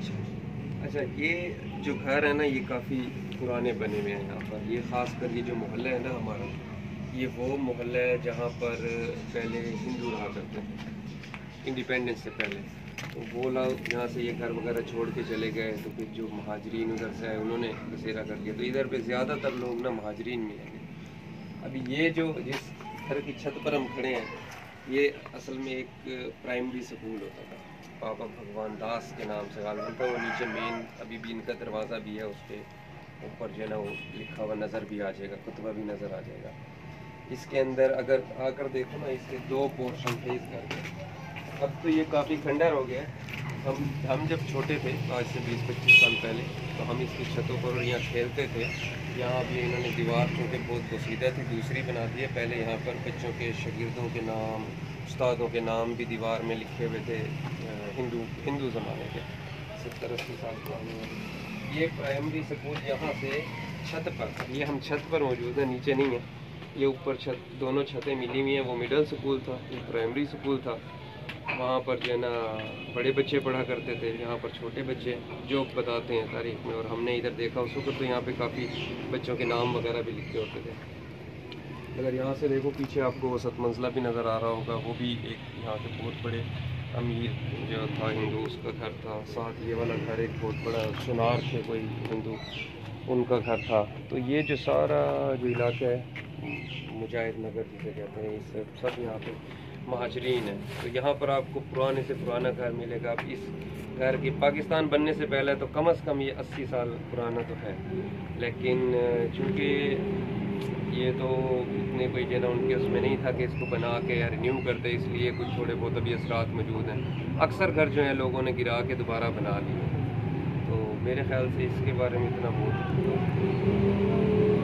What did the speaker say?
अच्छा, ये जो घर है ना, ये काफ़ी पुराने बने हुए हैं यहाँ पर। ये ख़ासकर ये जो मोहल्ला है ना हमारा, ये वो मोहल्ला है जहाँ पर पहले हिंदू रहा करते थे, इंडिपेंडेंस से पहले। तो वो लोग यहाँ से ये घर वगैरह छोड़ के चले गए, तो फिर जो महाजरीन उधर से आए उन्होंने बसेरा कर लिया। तो इधर पे ज़्यादातर लोग ना महाजरीन में हैं। अभी ये जो जिस घर की छत पर हम खड़े हैं, ये असल में एक प्राइमरी स्कूल होता था, बाबा भगवान दास के नाम से गालिब था। वो नीचे मेन अभी भी इनका दरवाज़ा भी है, उसके ऊपर जो है ना वो लिखा हुआ नज़र भी आ जाएगा, खुतबा भी नज़र आ जाएगा। इसके अंदर अगर आकर देखो ना, इसके दो पोर्शन थे इस घर के। अब तो ये काफ़ी खंडर हो गया है। हम जब छोटे थे, आज से 20-25 साल पहले, तो हम इसकी छतों पर यहाँ खेलते थे। यहाँ भी इन्होंने दीवार, क्योंकि बहुत पोसीदा थी, दूसरी बना दी है। पहले यहाँ पर बच्चों के शागिर्दों के नाम, उस्तादों के नाम भी दीवार में लिखे हुए थे, हिंदू ज़माने के 70-80 साल पुराने। ये प्राइमरी स्कूल यहाँ से छत पर, ये हम छत पर मौजूद है, नीचे नहीं है। ये ऊपर छत, दोनों छतें मिली हुई हैं। वो मिडिल स्कूल था, ये प्राइमरी स्कूल था। वहाँ पर जो है ना बड़े बच्चे पढ़ा करते थे, यहाँ पर छोटे बच्चे जोक बताते हैं तारीख में। और हमने इधर देखा उस वक्त तो यहाँ पे काफ़ी बच्चों के नाम वगैरह भी लिखे होते थे। अगर यहाँ से देखो पीछे आपको वसत मंजिला भी नज़र आ रहा होगा, वो भी एक यहाँ के बहुत बड़े अमीर जो था हिंदू, उसका घर था। साथ ये वाला घर एक बहुत बड़ा सुनार थे कोई हिंदू, उनका घर था। तो ये जो सारा जो इलाका है मुजाहिद नगर जिसे कहते हैं, इस सब यहाँ पे महाजरीन है। तो यहाँ पर आपको पुराने से पुराना घर मिलेगा। अब इस घर की पाकिस्तान बनने से पहले तो कम से कम ये 80 साल पुराना तो है, लेकिन चूँकि ये तो इतने कोई जो ना उनके उसमें नहीं था कि इसको बना के या रिन्यू कर दे, इसलिए कुछ थोड़े बहुत अभी असरात मौजूद हैं। अक्सर घर जो है लोगों ने गिरा के दोबारा बना लिए। तो मेरे ख्याल से इसके बारे में इतना बहुत